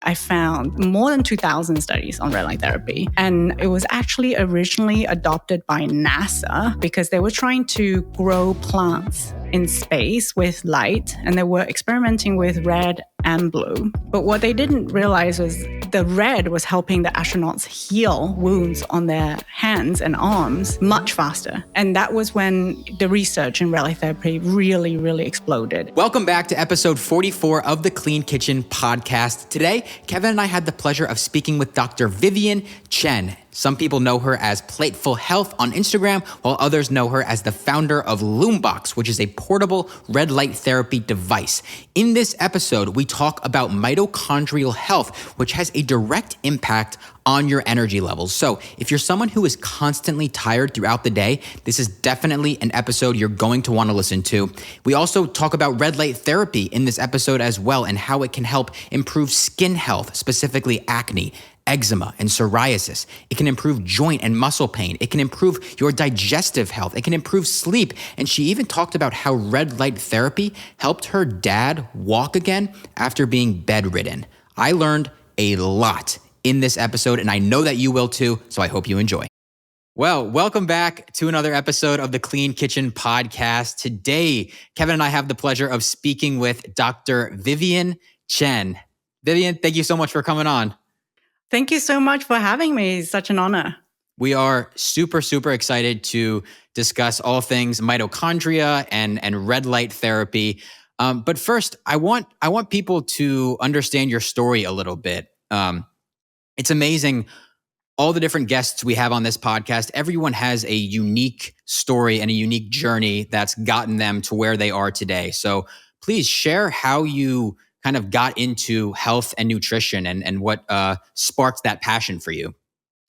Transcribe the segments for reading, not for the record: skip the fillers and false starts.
I found more than 2,000 studies on red light therapy. And it was actually originally adopted by NASA because they were trying to grow plants in space with light, and they were experimenting with red and blue. But what they didn't realize was the red was helping the astronauts heal wounds on their hands and arms much faster. And that was when the research in red light therapy really exploded. Welcome back to episode 44 of the Clean Kitchen podcast. Today, Kevin and I had the pleasure of speaking with Dr. Vivian Chen. Some people know her as Plateful Health on Instagram, while others know her as the founder of Lumebox, which is a portable red light therapy device. In this episode, we talk about mitochondrial health, which has a direct impact on your energy levels. So if you're someone who is constantly tired throughout the day, this is definitely an episode you're going to want to listen to. We also talk about red light therapy in this episode as well, and how it can help improve skin health, specifically acne, eczema, and psoriasis. It can improve joint and muscle pain. It can improve your digestive health. It can improve sleep. And she even talked about how red light therapy helped her dad walk again after being bedridden. I learned a lot in this episode, and I know that you will too, so I hope you enjoy. Well, welcome back to another episode of the Clean Kitchen podcast. Today, Kevin and I have the pleasure of speaking with Dr. Vivian Chen. Vivian, thank you so much for coming on. Thank you so much for having me. It's such an honor. We are super excited to discuss all things mitochondria and red light therapy. But first, I want people to understand your story a little bit. It's amazing, all the different guests we have on this podcast. Everyone has a unique story and a unique journey that's gotten them to where they are today. So please share how you kind of got into health and nutrition and what sparked that passion for you.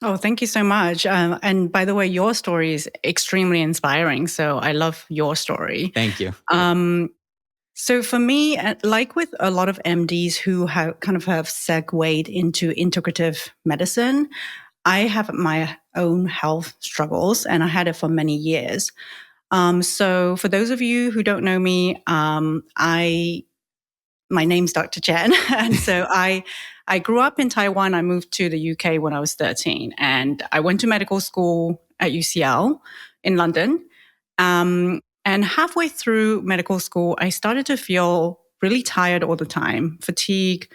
Oh, thank you so much. And by the way, your story is extremely inspiring. So I love your story. Thank you. So for me, like with a lot of MDs who have segued into integrative medicine, I have my own health struggles, and I had it for many years. So for those of you who don't know me, my name's Dr. Chen. And so I grew up in Taiwan. I moved to the UK when I was 13. And I went to medical school at UCL in London. And halfway through medical school, I started to feel really tired all the time, fatigue.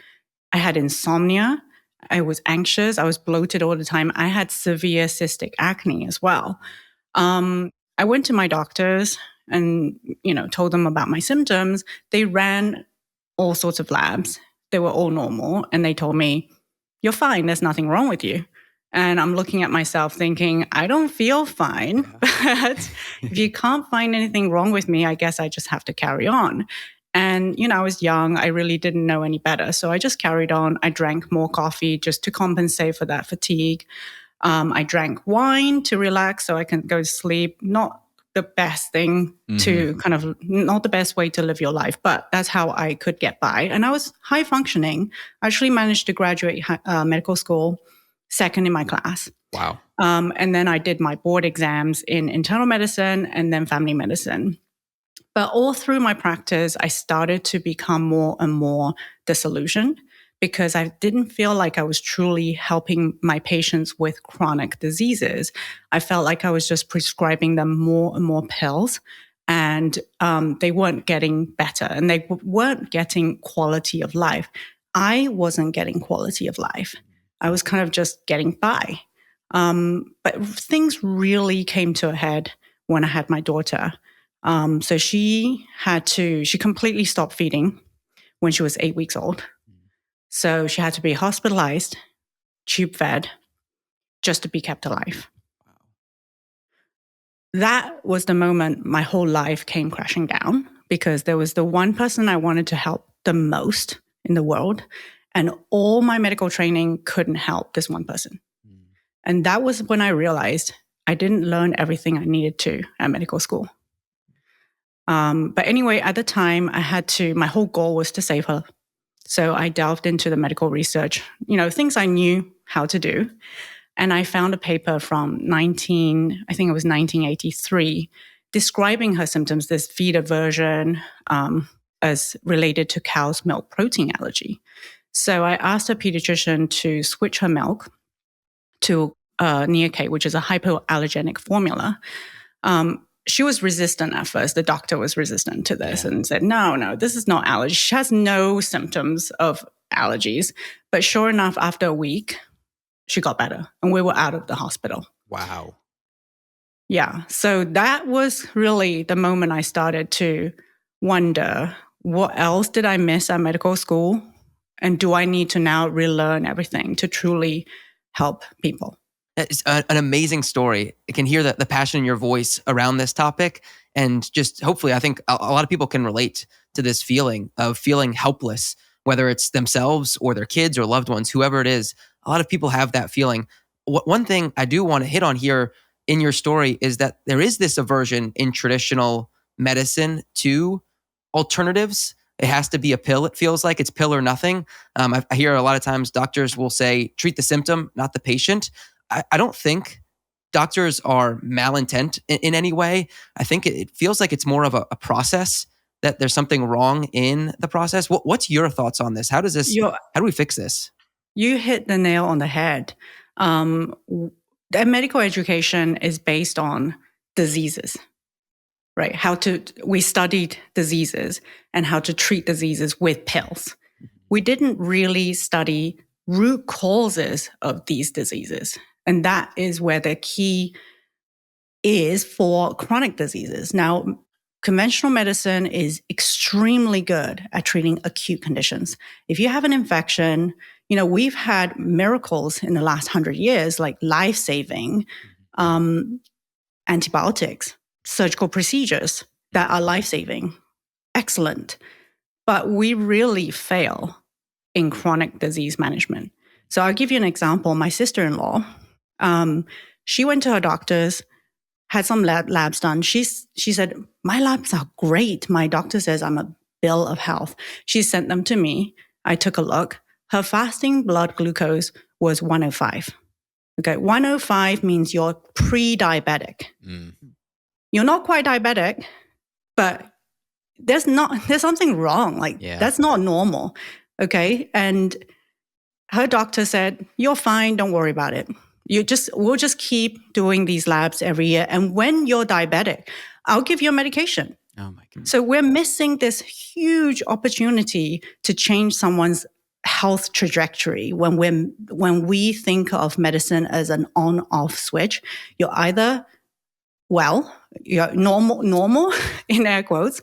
I had insomnia. I was anxious. I was bloated all the time. I had severe cystic acne as well. I went to my doctors and, told them about my symptoms. They ran all sorts of labs. They were all normal. And they told me, you're fine. There's nothing wrong with you. And I'm looking at myself thinking, I don't feel fine. But if you can't find anything wrong with me, I guess I just have to carry on. And, I was young. I really didn't know any better. So I just carried on. I drank more coffee just to compensate for that fatigue. I drank wine to relax so I can go to sleep. Not the best thing to not the best way to live your life, but that's how I could get by. And I was high functioning. I actually managed to graduate medical school second in my class. Wow. And then I did my board exams in internal medicine and then family medicine. But all through my practice, I started to become more and more disillusioned because I didn't feel like I was truly helping my patients with chronic diseases. I felt like I was just prescribing them more and more pills, and they weren't getting better, and they weren't getting quality of life. I wasn't getting quality of life. I was kind of just getting by. But things really came to a head when I had my daughter. So she completely stopped feeding when she was 8 weeks old. So she had to be hospitalized, tube fed, just to be kept alive. That was the moment my whole life came crashing down, because there was the one person I wanted to help the most in the world, and all my medical training couldn't help this one person. And that was when I realized I didn't learn everything I needed to at medical school. But anyway, at the time, my whole goal was to save her. So I delved into the medical research, things I knew how to do. And I found a paper from 1983, describing her symptoms, this feed aversion, as related to cow's milk protein allergy. So I asked a pediatrician to switch her milk to Neocate, which is a hypoallergenic formula. She was resistant at first. The doctor was resistant to this and said, no, this is not allergy. She has no symptoms of allergies. But sure enough, after a week, she got better and we were out of the hospital. Wow. Yeah. So that was really the moment I started to wonder, what else did I miss at medical school? And do I need to now relearn everything to truly help people? It's an amazing story. I can hear the passion in your voice around this topic. And just hopefully, I think a lot of people can relate to this feeling of feeling helpless, whether it's themselves or their kids or loved ones, whoever it is. A lot of people have that feeling. One thing I do want to hit on here in your story is that there is this aversion in traditional medicine to alternatives. It has to be a pill. It feels like it's pill or nothing. I hear a lot of times doctors will say, treat the symptom, not the patient. I don't think doctors are malintent in any way. I think it feels like it's more of a process, that there's something wrong in the process. What's your thoughts on this? How do we fix this? You hit the nail on the head. The medical education is based on diseases, right? We studied diseases and how to treat diseases with pills. We didn't really study root causes of these diseases. And that is where the key is for chronic diseases. Now, conventional medicine is extremely good at treating acute conditions. If you have an infection, we've had miracles in the last 100 years, like life-saving antibiotics, surgical procedures that are life-saving. Excellent. But we really fail in chronic disease management. So I'll give you an example. My sister-in-law, she went to her doctors, had some labs done. She said, my labs are great. My doctor says I'm a bill of health. She sent them to me. I took a look. Her fasting blood glucose was 105. Okay, 105 means you're pre-diabetic. You're not quite diabetic, but there's something wrong. That's not normal. Okay, and her doctor said, you're fine. Don't worry about it. We'll just keep doing these labs every year. And when you're diabetic, I'll give you a medication. Oh my goodness. So we're missing this huge opportunity to change someone's health trajectory when we think of medicine as an on-off switch. You're either you're normal in air quotes,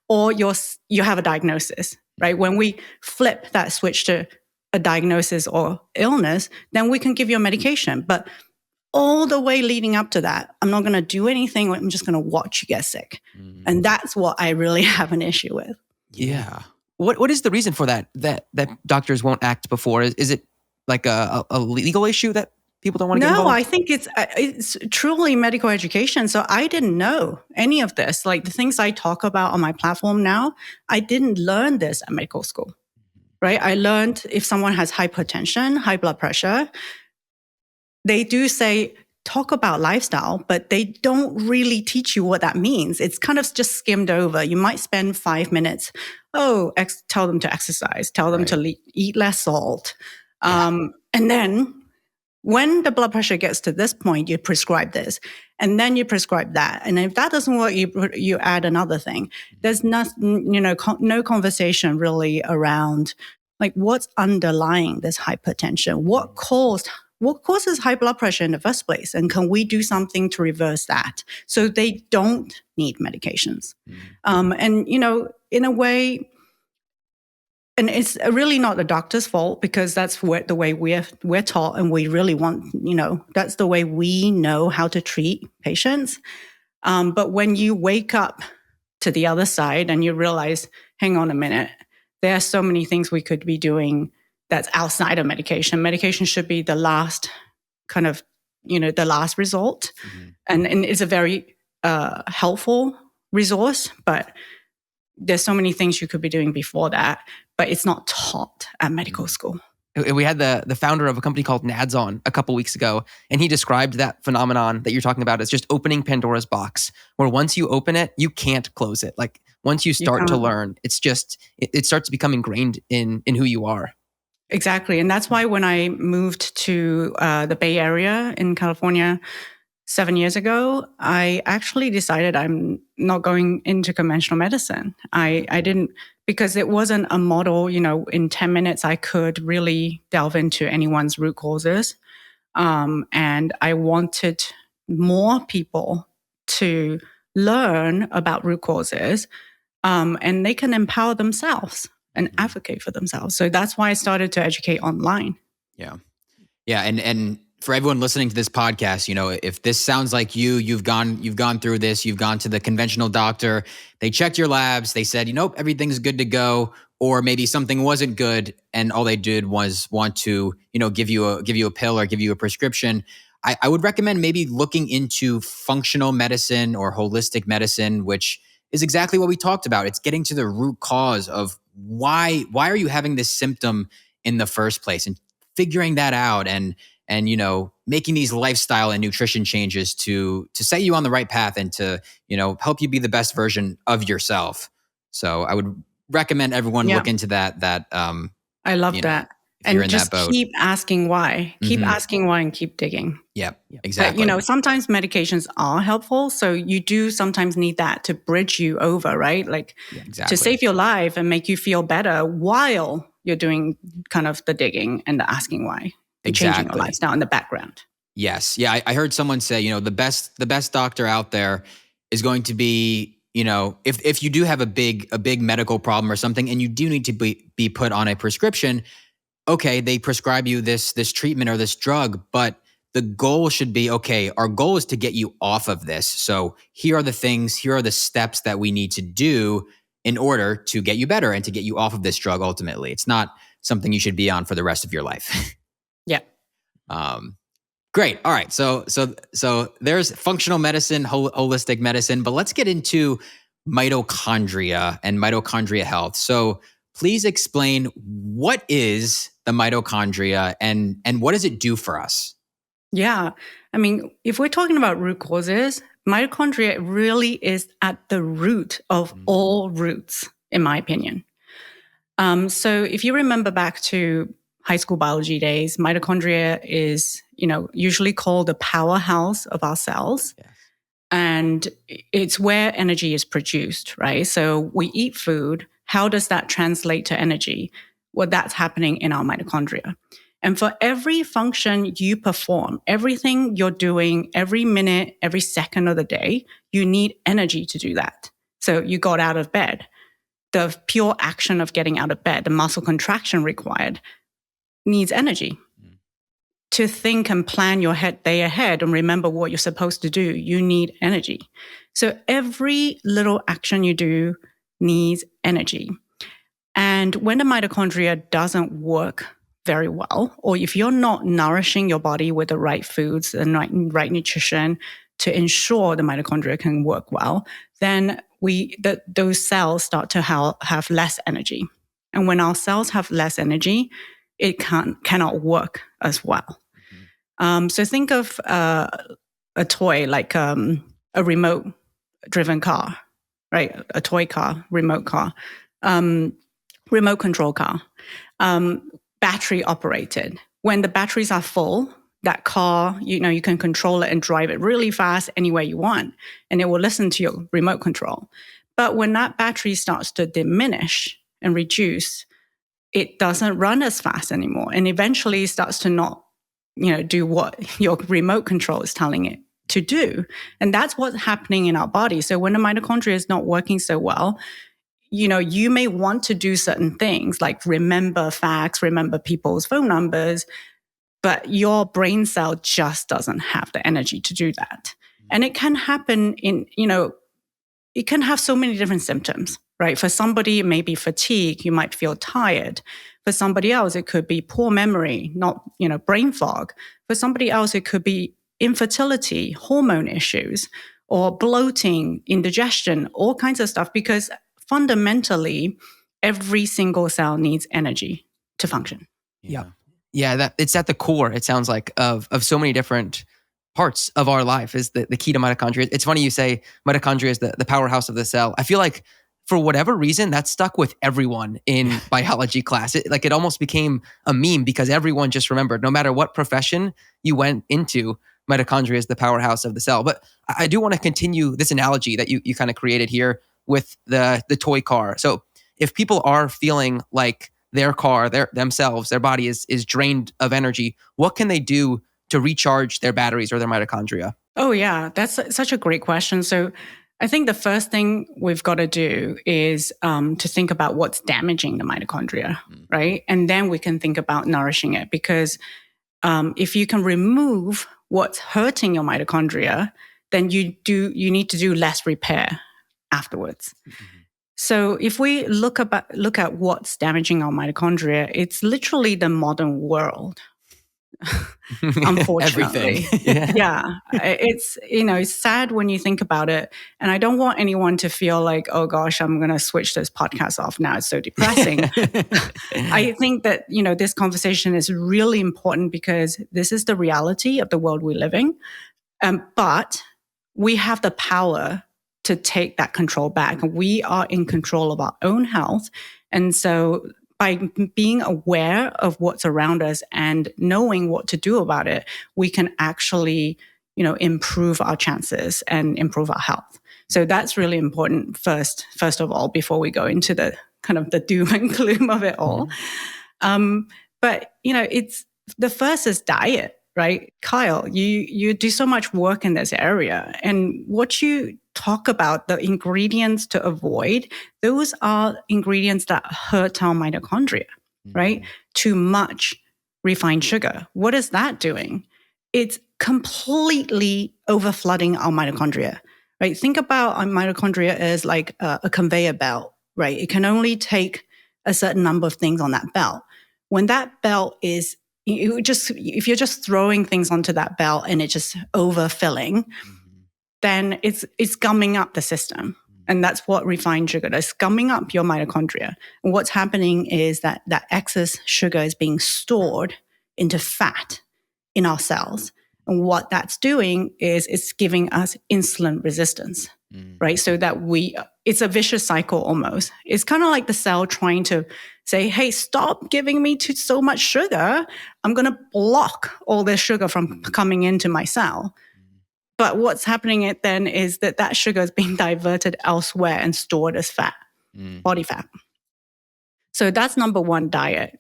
or you have a diagnosis, right? When we flip that switch to a diagnosis or illness, then we can give you a medication. But all the way leading up to that, I'm not going to do anything. I'm just going to watch you get sick. And that's what I really have an issue with. Yeah. What is the reason for that doctors won't act before? Is it like a legal issue that people don't want to get involved? No, I think it's truly medical education. So I didn't know any of this. Like the things I talk about on my platform now, I didn't learn this at medical school. Right? I learned if someone has hypertension, high blood pressure, they do say, talk about lifestyle, but they don't really teach you what that means. It's kind of just skimmed over. You might spend 5 minutes. Tell them to exercise, tell them to eat less salt. And then when the blood pressure gets to this point, you prescribe this, and then you prescribe that. And if that doesn't work, you add another thing. There's no conversation really around like what's underlying this hypertension. What causes high blood pressure in the first place, and can we do something to reverse that so they don't need medications? And in a way. And it's really not the doctor's fault, because that's the way we're taught, and we really want, that's the way we know how to treat patients. But when you wake up to the other side and you realize, hang on a minute, there are so many things we could be doing that's outside of medication. Medication should be the last kind of, the last result. And it's a very helpful resource, but there's so many things you could be doing before that, but it's not taught at medical school. We had the founder of a company called NADS on a couple weeks ago, and he described that phenomenon that you're talking about as just opening Pandora's box, where once you open it, you can't close it. Like once you start to learn, it's just, it starts to become ingrained in who you are. Exactly. And that's why when I moved to the Bay Area in California 7 years ago, I actually decided I'm not going into conventional medicine. I didn't, because it wasn't a model, in 10 minutes, I could really delve into anyone's root causes. And I wanted more people to learn about root causes, and they can empower themselves and advocate for themselves. So that's why I started to educate online. Yeah. Yeah. And for everyone listening to this podcast, if this sounds like you've gone through this, you've gone to the conventional doctor, they checked your labs, they said, everything's good to go, or maybe something wasn't good and all they did was want to, give you a pill or give you a prescription. I would recommend maybe looking into functional medicine or holistic medicine, which is exactly what we talked about. It's getting to the root cause of why are you having this symptom in the first place, and figuring that out and making these lifestyle and nutrition changes to set you on the right path and to, help you be the best version of yourself. So I would recommend everyone look into that. I love that. And just keep asking why. Keep asking why and keep digging. Yep, exactly. But, sometimes medications are helpful. So you do sometimes need that to bridge you over, right? Like to save your life and make you feel better while you're doing kind of the digging and the asking why. And changing your lifestyle in the background. Yes. Yeah. I heard someone say, the best doctor out there is going to be, if you do have a big medical problem or something and you do need to be put on a prescription, okay, they prescribe you this treatment or this drug, but the goal should be, okay, our goal is to get you off of this. So here are the steps that we need to do in order to get you better and to get you off of this drug ultimately. It's not something you should be on for the rest of your life. Yeah. Great. All right. So there's functional medicine, holistic medicine, but let's get into mitochondria and mitochondria health. So please explain, what is the mitochondria and what does it do for us? Yeah. I mean, if we're talking about root causes, mitochondria really is at the root of all roots, in my opinion. So if you remember back to high school biology days, mitochondria is, usually called the powerhouse of our cells. Yes. And it's where energy is produced, right? So we eat food. How does that translate to energy? Well, that's happening in our mitochondria. And for every function you perform, everything you're doing, every minute, every second of the day, you need energy to do that. So you got out of bed. The pure action of getting out of bed, the muscle contraction required, needs energy. To think and plan your day ahead and remember what you're supposed to do, you need energy. So every little action you do needs energy. And when the mitochondria doesn't work very well, or if you're not nourishing your body with the right foods and right nutrition to ensure the mitochondria can work well, then those cells start to have less energy. And when our cells have less energy, it cannot work as well. So think of a toy like a remote-driven car, right? A toy car, remote car, remote control car, battery operated. When the batteries are full, that car, you can control it and drive it really fast anywhere you want, and it will listen to your remote control. But when that battery starts to diminish and reduce, it doesn't run as fast anymore, and eventually starts to not, do what your remote control is telling it to do. And that's what's happening in our body. So when the mitochondria is not working so well, you may want to do certain things like remember facts, remember people's phone numbers, but your brain cell just doesn't have the energy to do that. And it can happen it can have so many different symptoms, right? For somebody, it may be fatigue. You might feel tired. For somebody else, it could be poor memory, not, brain fog. For somebody else, it could be infertility, hormone issues, or bloating, indigestion, all kinds of stuff, because fundamentally, every single cell needs energy to function. Yeah, that it's at the core, it sounds like, of so many different parts of our life is the key to mitochondria. It's funny you say mitochondria is the powerhouse of the cell. I feel like for whatever reason, that stuck with everyone in biology class. It almost became a meme because everyone just remembered, no matter what profession you went into, mitochondria is the powerhouse of the cell. But I do want to continue this analogy that you kind of created here with the toy car. So if people are feeling like their car, themselves, their body is drained of energy, what can they do to recharge their batteries or their mitochondria? Oh, yeah, that's such a great question. So I think the first thing we've got to do is to think about what's damaging the mitochondria, right? And then we can think about nourishing it, because if you can remove what's hurting your mitochondria, then you need to do less repair afterwards. So if we look at what's damaging our mitochondria, it's literally the modern world. Unfortunately. Everything. Yeah. It's, it's sad when you think about it. And I don't want anyone to feel like, oh gosh, I'm going to switch this podcast off now. It's so depressing. I think that, this conversation is really important because this is the reality of the world we're living. But we have the power to take that control back. We are in control of our own health. And so by being aware of what's around us and knowing what to do about it, we can actually, improve our chances and improve our health. So that's really important first of all, before we go into the kind of the doom and gloom of it all. But, it's the first is diet, right? Kyle, you do so much work in this area, and what you talk about, the ingredients to avoid, those are ingredients that hurt our mitochondria, right? Too much refined sugar. What is that doing? It's completely overflooding our mitochondria, right? Think about our mitochondria as like a conveyor belt, right? It can only take a certain number of things on that belt. When that belt is, if you're just throwing things onto that belt and it's just overfilling, then it's gumming up the system. And that's what refined sugar does, gumming up your mitochondria. And what's happening is that excess sugar is being stored into fat in our cells. And what that's doing is it's giving us insulin resistance, right? So that it's a vicious cycle almost. It's kind of like the cell trying to say, hey, stop giving me so much sugar. I'm going to block all this sugar from coming into my cell. But what's happening then is that sugar is being diverted elsewhere and stored as fat, body fat. So that's number one, diet.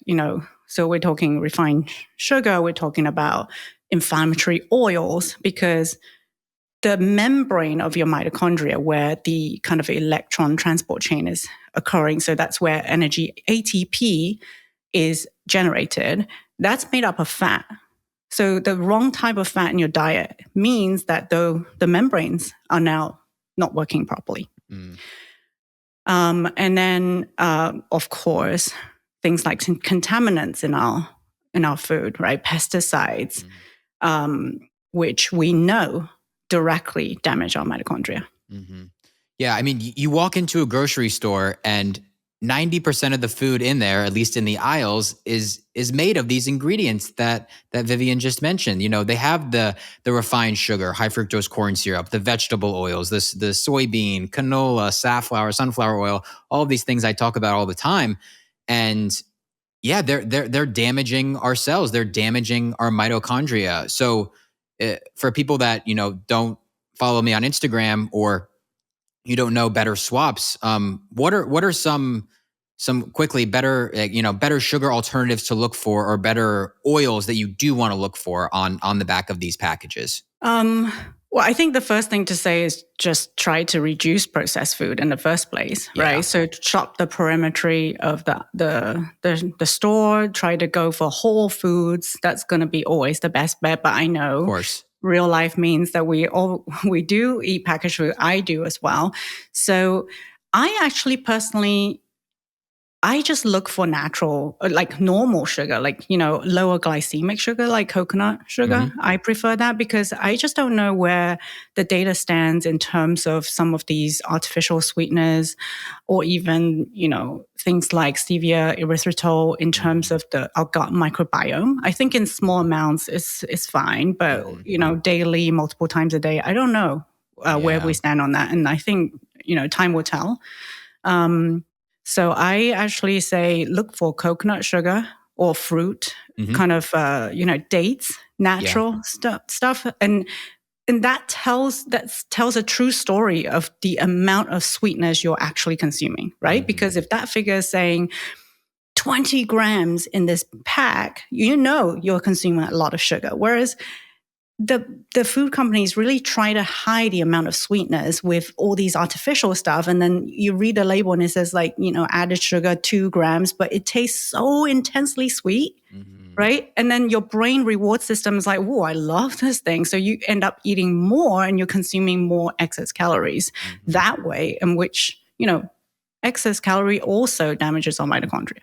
So we're talking refined sugar, we're talking about inflammatory oils, because the membrane of your mitochondria, where the kind of electron transport chain is occurring, so that's where energy ATP is generated, that's made up of fat. So the wrong type of fat in your diet means that the membranes are now not working properly. And then, of course, things like contaminants in our food, right? Pesticides, which we know directly damage our mitochondria. Yeah, I mean, you walk into a grocery store and 90% of the food in there, at least in the aisles, is made of these ingredients that Vivian just mentioned. They have the refined sugar, high fructose corn syrup, the vegetable oils, the soybean, canola, safflower, sunflower oil, all of these things I talk about all the time. And yeah, they're damaging our cells. They're damaging our mitochondria. So for people that, don't follow me on Instagram or you don't know better swaps, what are some quickly better, better sugar alternatives to look for, or better oils that you do want to look for on the back of these packages? Well, I think the first thing to say is just try to reduce processed food in the first place, right? So shop the perimetry of the store, try to go for whole foods. That's going to be always the best bet. But I know, of course, real life means that we do eat packaged food. I do as well. So I actually personally, I just look for natural, like normal sugar, like, lower glycemic sugar, like coconut sugar. I prefer that because I just don't know where the data stands in terms of some of these artificial sweeteners, or even, things like stevia, erythritol in terms of our gut microbiome. I think in small amounts it's fine, but, daily, multiple times a day, I don't know where we stand on that. And I think, time will tell. So I actually say look for coconut sugar or fruit, kind of, dates, natural stuff. And that tells a true story of the amount of sweetness you're actually consuming, right? Because if that figure is saying 20 grams in this pack, you're consuming a lot of sugar. Whereas the food companies really try to hide the amount of sweetness with all these artificial stuff. And then you read the label and it says added sugar 2 grams, but it tastes so intensely sweet. Right? And then your brain reward system is like, whoa, I love this thing. So you end up eating more and you're consuming more excess calories that way, in which, excess calorie also damages our mitochondria.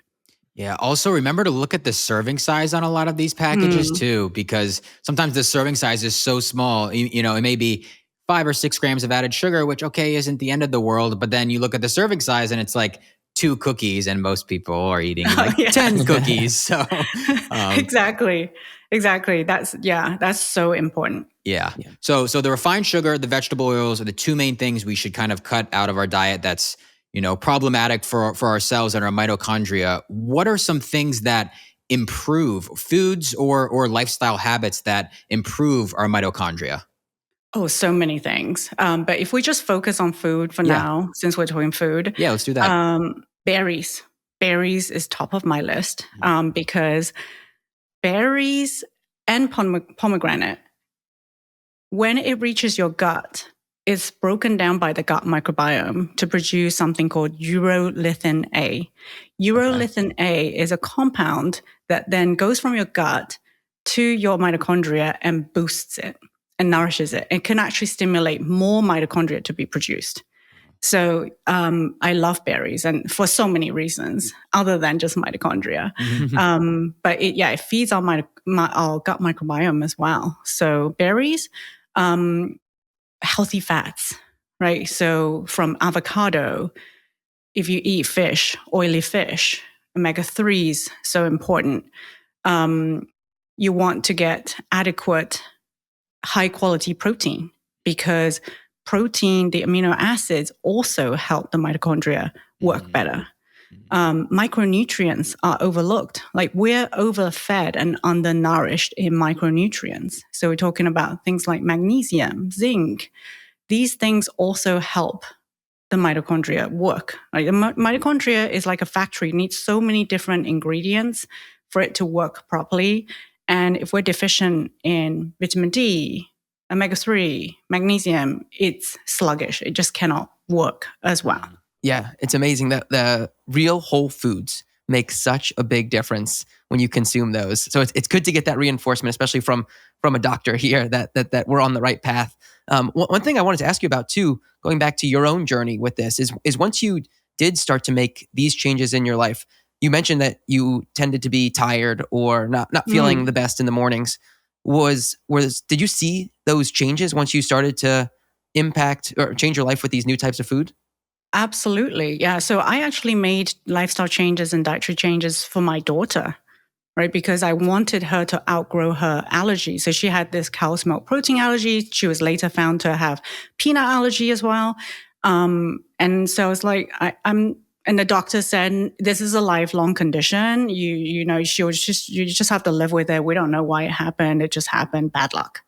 Yeah. Also, remember to look at the serving size on a lot of these packages too, because sometimes the serving size is so small. It may be 5 or 6 grams of added sugar, which, okay, isn't the end of the world. But then you look at the serving size and it's like 2 cookies, and most people are eating 10 cookies. So Exactly. That's so important. Yeah. So the refined sugar, the vegetable oils are the 2 main things we should kind of cut out of our diet that's, problematic for ourselves and our mitochondria. What are some things that improve foods or lifestyle habits that improve our mitochondria? Oh, so many things. But if we just focus on food for now, since we're talking food. Yeah, let's do that. Berries. Berries is top of my list because berries and pomegranate, when it reaches your gut, it's broken down by the gut microbiome to produce something called urolithin A. Urolithin A is a compound that then goes from your gut to your mitochondria and boosts it and nourishes it. It can actually stimulate more mitochondria to be produced. So I love berries, and for so many reasons other than just mitochondria. But it feeds our gut microbiome as well. So berries, healthy fats, right? So from avocado, if you eat fish, oily fish, omega-3s, so important. You want to get adequate, high-quality protein, because protein, the amino acids, also help the mitochondria work better. Micronutrients are overlooked. Like, we're overfed and undernourished in micronutrients. So we're talking about things like magnesium, zinc. These things also help the mitochondria work. Like, the mitochondria is like a factory. It needs so many different ingredients for it to work properly. And if we're deficient in vitamin D, omega-3, magnesium, it's sluggish. It just cannot work as well. Yeah, it's amazing that the real whole foods make such a big difference when you consume those. So it's good to get that reinforcement, especially from a doctor here, that we're on the right path. One thing I wanted to ask you about too, going back to your own journey with this, is once you did start to make these changes in your life, you mentioned that you tended to be tired or not feeling the best in the mornings. Did you see those changes once you started to impact or change your life with these new types of food? Absolutely. Yeah. So I actually made lifestyle changes and dietary changes for my daughter, right? Because I wanted her to outgrow her allergy. So she had this cow's milk protein allergy. She was later found to have peanut allergy as well. And so I was like, and the doctor said, this is a lifelong condition. You just have to live with it. We don't know why it happened. It just happened. Bad luck.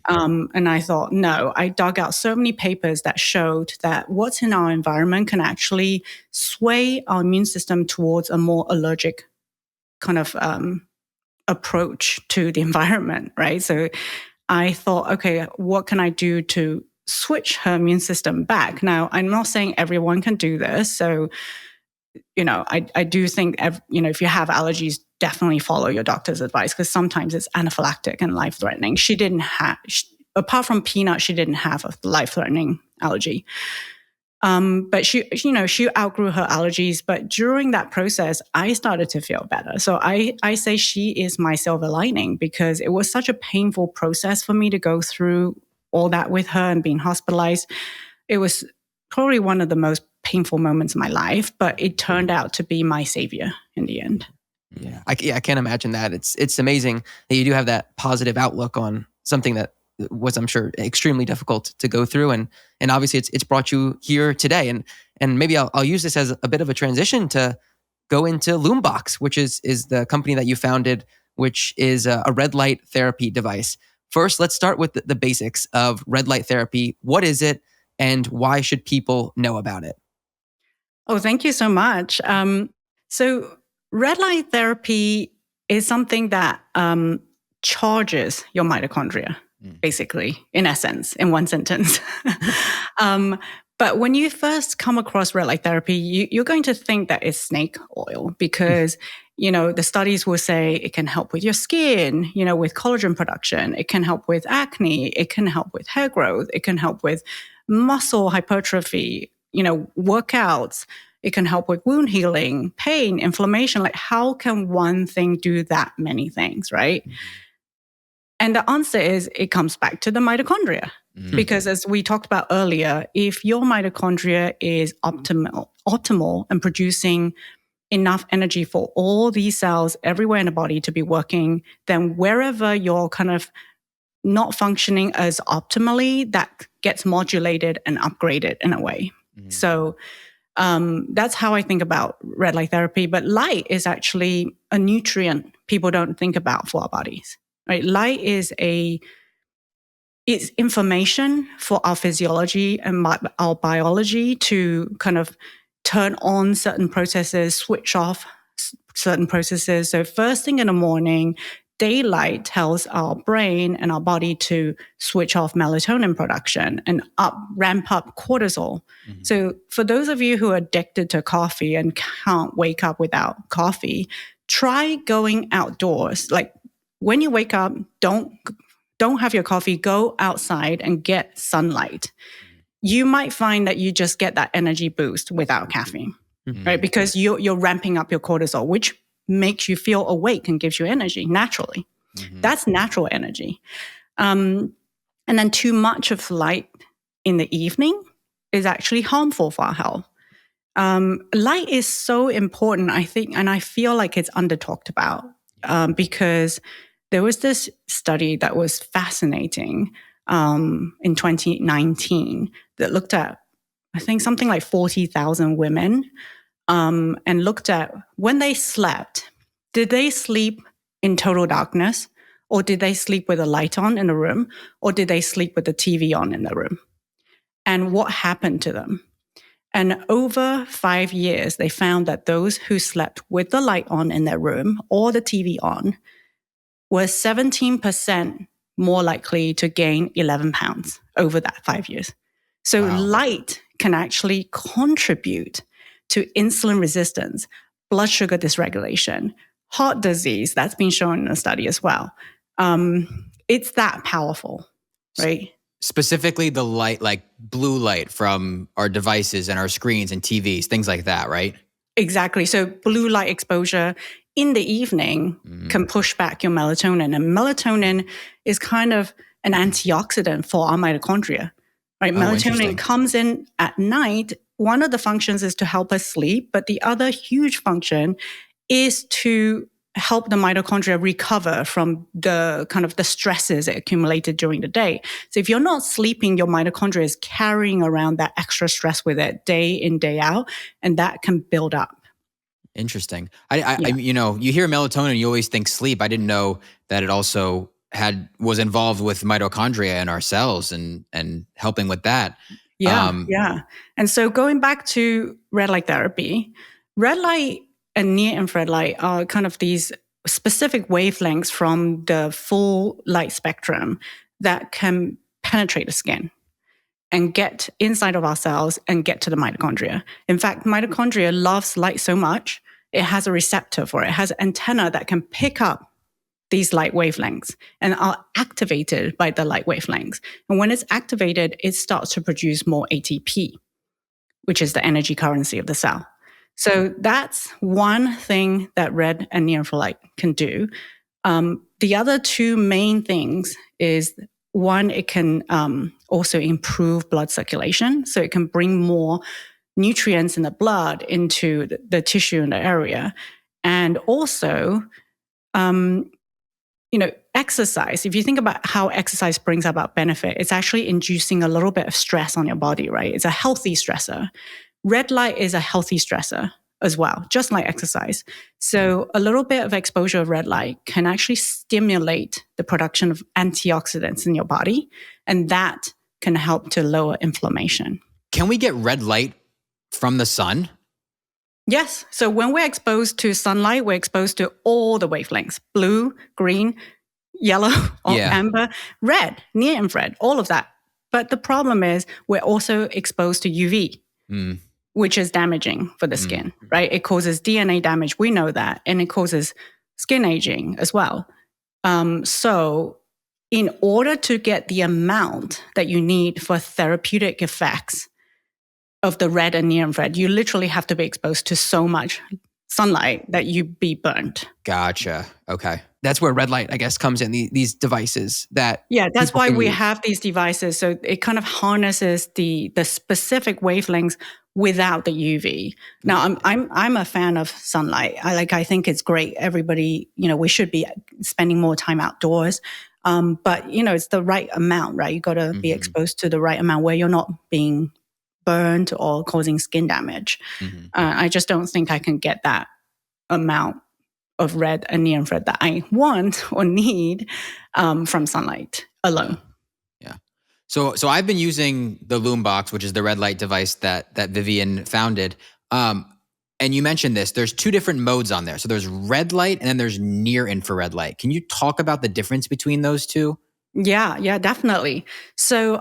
And I thought, no, I dug out so many papers that showed that what's in our environment can actually sway our immune system towards a more allergic kind of approach to the environment, right? So I thought, okay, what can I do to switch her immune system back? Now, I'm not saying everyone can do this. So, I do think, if you have allergies, definitely follow your doctor's advice, because sometimes it's anaphylactic and life-threatening. She didn't have, apart from peanut, she didn't have a life-threatening allergy. But she outgrew her allergies. But during that process, I started to feel better. So I say she is my silver lining, because it was such a painful process for me to go through all that with her and being hospitalized. It was probably one of the most painful moments of my life, but it turned out to be my savior in the end. Yeah, I can't imagine that. It's amazing that you do have that positive outlook on something that was, I'm sure, extremely difficult to go through, and obviously it's brought you here today. And And maybe I'll use this as a bit of a transition to go into Lumebox, which is the company that you founded, which is a red light therapy device. First, let's start with the basics of red light therapy. What is it, and why should people know about it? Oh, thank you so much. So red light therapy is something that charges your mitochondria, basically, in essence, in one sentence. But when you first come across red light therapy, you're going to think that it's snake oil because, the studies will say it can help with your skin, with collagen production. It can help with acne. It can help with hair growth. It can help with muscle hypertrophy, workouts. It can help with wound healing, pain, inflammation. Like, how can one thing do that many things, right? And the answer is it comes back to the mitochondria. Because as we talked about earlier, if your mitochondria is optimal and producing enough energy for all these cells everywhere in the body to be working, then wherever you're kind of not functioning as optimally, that gets modulated and upgraded in a way. So that's how I think about red light therapy. But light is actually a nutrient people don't think about for our bodies, right? Light is it's information for our physiology and our biology to kind of turn on certain processes, switch off certain processes. So first thing in the morning, daylight tells our brain and our body to switch off melatonin production and ramp up cortisol. So for those of you who are addicted to coffee and can't wake up without coffee, try going outdoors. Like when you wake up, don't have your coffee, go outside and get sunlight. You might find that you just get that energy boost without caffeine, right? Because you're ramping up your cortisol, which makes you feel awake and gives you energy naturally. That's natural energy. And then too much of light in the evening is actually harmful for our health. Light is so important, I think, and I feel like it's under-talked about because there was this study that was fascinating in 2019 that looked at, I think, something like 40,000 women and looked at when they slept, did they sleep in total darkness, or did they sleep with a light on in the room, or did they sleep with the TV on in the room? And what happened to them? And over 5 years, they found that those who slept with the light on in their room or the TV on were 17% more likely to gain 11 pounds over that 5 years. So light can actually contribute to insulin resistance, blood sugar dysregulation, heart disease. That's been shown in a study as well. It's that powerful, right? Specifically the light, like blue light from our devices and our screens and TVs, things like that, right? Exactly. So blue light exposure in the evening can push back your melatonin. And melatonin is kind of an antioxidant for our mitochondria, right? Melatonin comes in at night. One of the functions is to help us sleep, but the other huge function is to help the mitochondria recover from the kind of the stresses it accumulated during the day. So if you're not sleeping, your mitochondria is carrying around that extra stress with it day in, day out, and that can build up. Interesting. You hear melatonin, you always think sleep. I didn't know that it also was involved with mitochondria in our cells and helping with that. Yeah. And so going back to red light therapy, red light and near infrared light are kind of these specific wavelengths from the full light spectrum that can penetrate the skin and get inside of our cells and get to the mitochondria. In fact, mitochondria loves light so much, it has a receptor for it. It has an antenna that can pick up these light wavelengths and are activated by the light wavelengths. And when it's activated, it starts to produce more ATP, which is the energy currency of the cell. So that's one thing that red and near infrared light can do. The other two main things is, one, it can also improve blood circulation. So it can bring more nutrients in the blood into the tissue in the area. And also, exercise. If you think about how exercise brings about benefit, it's actually inducing a little bit of stress on your body, right? It's a healthy stressor. red light is a healthy stressor as well, just like exercise. So a little bit of exposure of red light can actually stimulate the production of antioxidants in your body, and that can help to lower inflammation. Can we get red light from the sun? Yes. So when we're exposed to sunlight, we're exposed to all the wavelengths: blue, green, yellow, or amber, red, near infrared, all of that. But the problem is we're also exposed to UV, which is damaging for the skin, right? It causes DNA damage. We know that. And it causes skin aging as well. So in order to get the amount that you need for therapeutic effects of the red and near infrared, you literally have to be exposed to so much sunlight that you be burnt. Gotcha. Okay. That's where red light, I guess, comes in, these devices that... Yeah, that's why we have these devices. So it kind of harnesses the specific wavelengths without the UV. Now, I'm a fan of sunlight. I think it's great. Everybody, we should be spending more time outdoors. But, it's the right amount, right? You got to be exposed to the right amount where you're not being burned or causing skin damage. I just don't think I can get that amount of red and near infrared that I want or need from sunlight alone. Yeah. So I've been using the Lumebox, which is the red light device that Vivian founded. And you mentioned this. There's two different modes on there. So there's red light and then there's near infrared light. Can you talk about the difference between those two? Yeah, definitely. So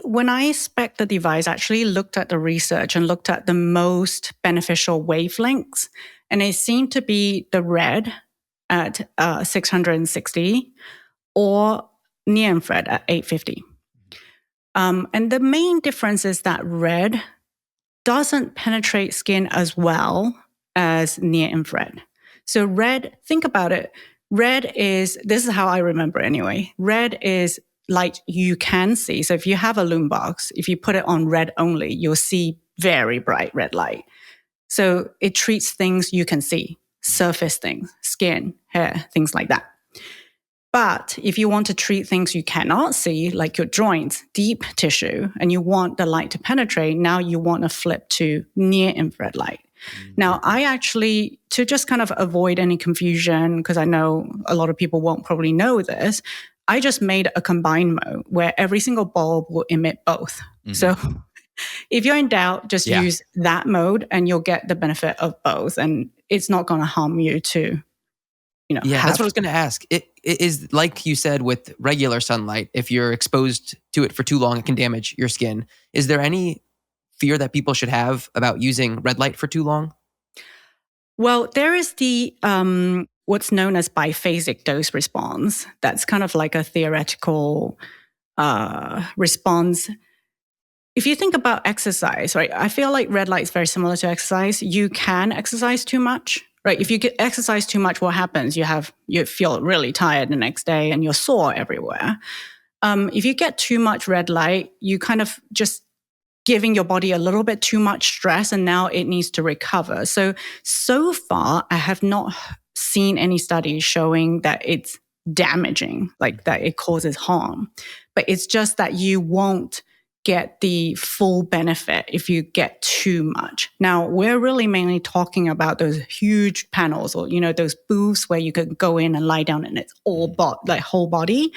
when I spec'd the device, I actually looked at the research and looked at the most beneficial wavelengths. And it seemed to be the red at 660 or near infrared at 850. And the main difference is that red doesn't penetrate skin as well as near infrared. So red, think about it. This is how I remember anyway. Red is light you can see. So if you have a Lumebox, if you put it on red only, you'll see very bright red light. So it treats things you can see, surface things, skin, hair, things like that. But if you want to treat things you cannot see, like your joints, deep tissue, and you want the light to penetrate, now you want to flip to near infrared light. Now, I actually, to just kind of avoid any confusion, because I know a lot of people won't probably know this, I just made a combined mode where every single bulb will emit both. So if you're in doubt, just use that mode and you'll get the benefit of both. And it's not going to harm you to, that's what I was going to ask. It is like you said with regular sunlight, if you're exposed to it for too long, it can damage your skin. Is there any fear that people should have about using red light for too long? Well, there is the what's known as biphasic dose response. That's kind of like a theoretical response. If you think about exercise, right, I feel like red light is very similar to exercise. You can exercise too much, right? If you exercise too much, what happens? You feel really tired the next day and you're sore everywhere. If you get too much red light, you kind of just giving your body a little bit too much stress and now it needs to recover. So far, I have not seen any studies showing that it's damaging, like that it causes harm. But it's just that you won't get the full benefit if you get too much. Now, we're really mainly talking about those huge panels or, those booths where you could go in and lie down and it's all whole body.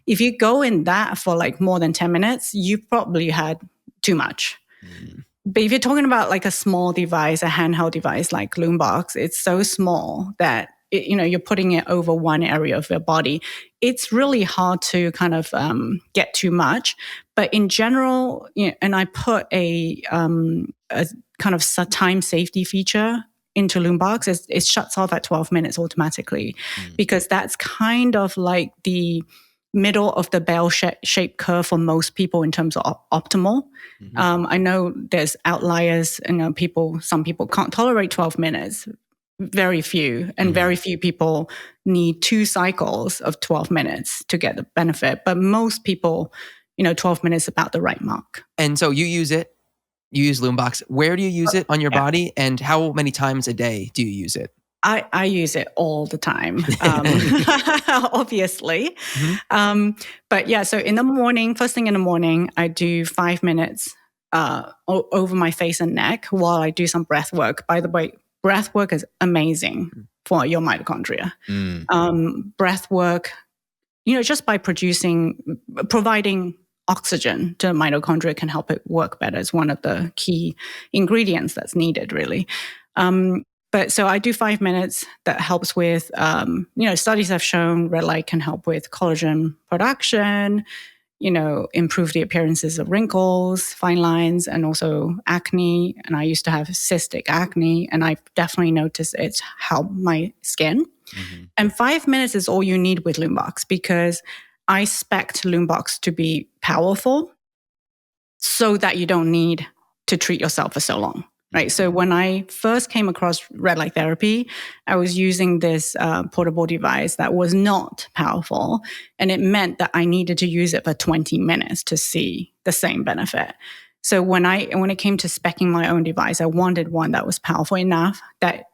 If you go in that for like more than 10 minutes, you've probably had too much. But if you're talking about like a small device, a handheld device like Lumebox, it's so small that you're putting it over one area of your body. It's really hard to kind of get too much. But in general, and I put a kind of time safety feature into Lumebox. It shuts off at 12 minutes automatically because that's kind of like the middle of the bell-shaped curve for most people in terms of optimal. I know there's outliers and some people can't tolerate 12 minutes. Very few, and very few people need 2 cycles of 12 minutes to get the benefit. But most people, 12 minutes is about the right mark. And so you use Lumebox. Where do you use it on your body, and how many times a day do you use it? I use it all the time, obviously. But yeah, so in the morning, first thing in the morning, I do 5 minutes over my face and neck while I do some breath work. By the way, breath work is amazing for your mitochondria. Breath work, just by providing oxygen to mitochondria can help it work better. It's one of the key ingredients that's needed, really. But so I do 5 minutes. That helps with, studies have shown red light can help with collagen production, improve the appearances of wrinkles, fine lines, and also acne. And I used to have cystic acne, and I've definitely noticed it's helped my skin. And 5 minutes is all you need with Lumebox, because I expect Lumebox to be powerful so that you don't need to treat yourself for so long. Right. So when I first came across red light therapy, I was using this portable device that was not powerful. And it meant that I needed to use it for 20 minutes to see the same benefit. So when it came to speccing my own device, I wanted one that was powerful enough that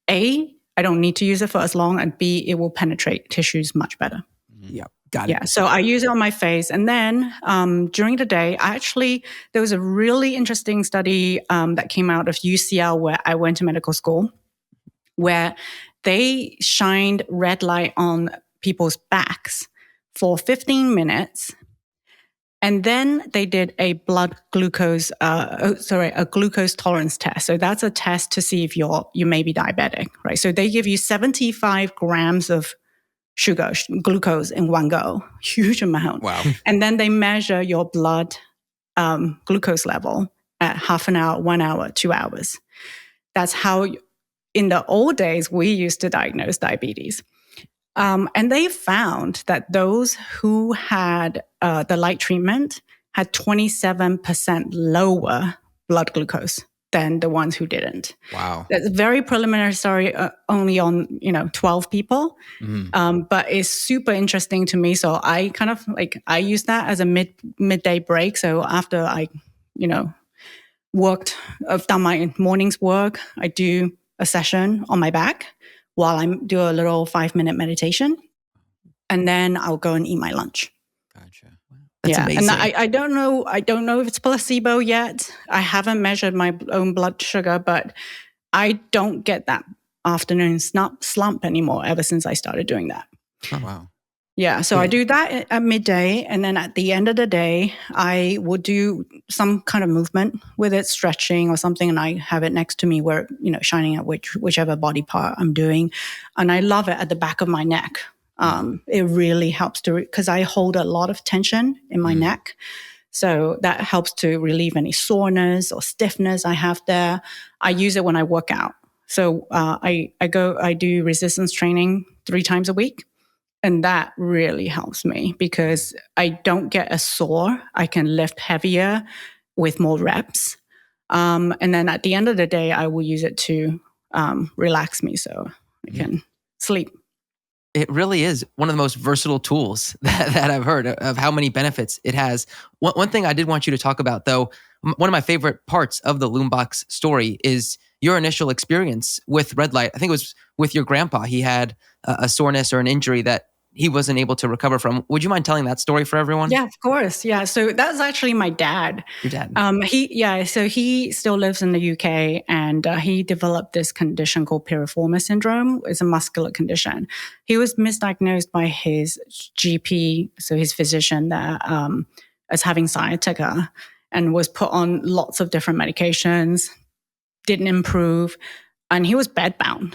A, I don't need to use it for as long, and B, it will penetrate tissues much better. Yep. Got it. Yeah, so I use it on my face. And then during the day, there was a really interesting study that came out of UCL, where I went to medical school, where they shined red light on people's backs for 15 minutes. And then they did a glucose tolerance test. So that's a test to see if you may be diabetic, right? So they give you 75 grams of glucose in one go, huge amount. Wow. And then they measure your blood glucose level at half an hour, 1 hour, 2 hours. That's how, in the old days, we used to diagnose diabetes. And they found that those who had the light treatment had 27% lower blood glucose than the ones who didn't. Wow. That's a very preliminary study, only on 12 people, but it's super interesting to me. So I kind of I use that as a midday break. So after I've done my morning's work, I do a session on my back while I do a little 5-minute meditation, and then I'll go and eat my lunch. Gotcha. That's amazing. And I don't know if it's placebo yet. I haven't measured my own blood sugar, but I don't get that afternoon slump anymore ever since I started doing that. Oh, wow. Yeah, so I do that at midday, and then at the end of the day, I would do some kind of movement with it, stretching or something, and I have it next to me where, shining at whichever body part I'm doing. And I love it at the back of my neck. It really helps because I hold a lot of tension in my neck. So that helps to relieve any soreness or stiffness I have there. I use it when I work out. So I do resistance training 3 times a week. And that really helps me because I don't get as sore. I can lift heavier with more reps. And then at the end of the day, I will use it to relax me so I can sleep. It really is one of the most versatile tools that I've heard of how many benefits it has. One thing I did want you to talk about, though, one of my favorite parts of the Lumebox story is your initial experience with red light. I think it was with your grandpa. He had a soreness or an injury that he wasn't able to recover from. Would you mind telling that story for everyone? Yeah, of course. Yeah. So that's actually my dad. Your dad. So he still lives in the UK, and he developed this condition called piriformis syndrome. It's a muscular condition. He was misdiagnosed by his GP, so his physician there, as having sciatica, and was put on lots of different medications, didn't improve, and he was bedbound.